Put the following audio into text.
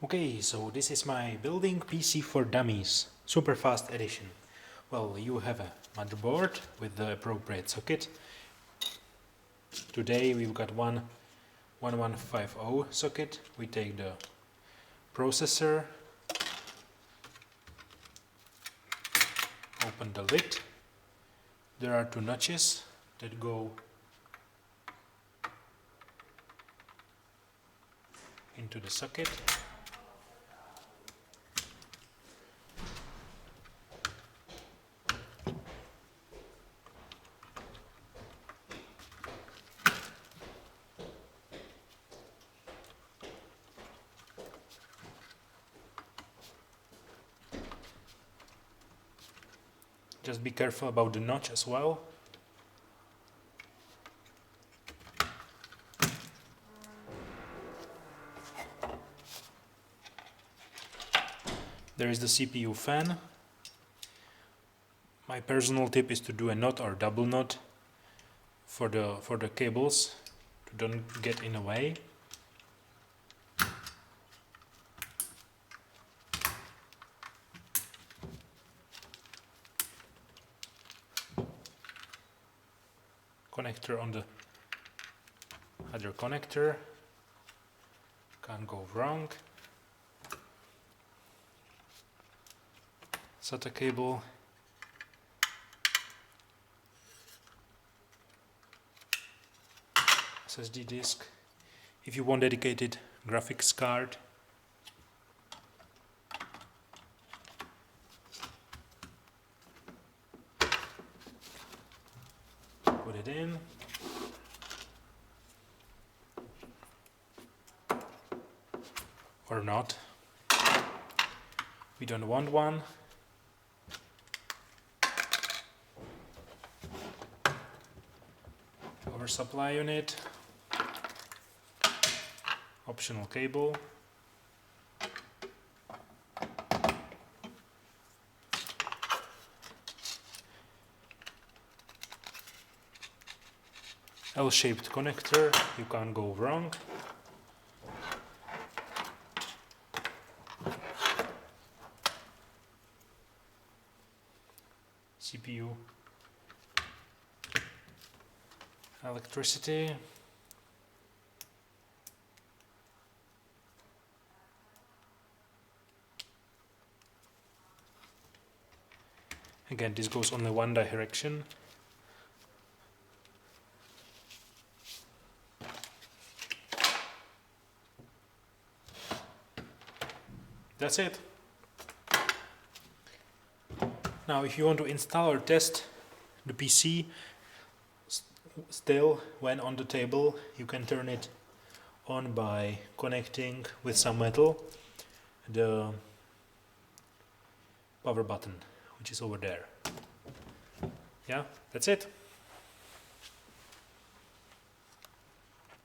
Okay, so this is my building PC for Dummies, super fast edition. Well, you have a motherboard with the appropriate socket. Today we've got one 1150 socket. We take the processor, open the lid. There are two notches that go into the socket. Just be careful about the notch as well. There is the CPU fan. My personal tip is to do a knot or double knot for the cables to don't get in the way. Connector on the other connector, can't go wrong. SATA cable, SSD disk. If you want dedicated graphics card, put it in. Or not. We don't want one. Power supply unit. Optional cable. L-shaped connector, you can't go wrong. CPU, electricity, again this goes only one direction. That's it. Now if you want to install or test the PC still when on the table, you can turn it on by connecting with some metal the power button, which is over there. Yeah, that's it.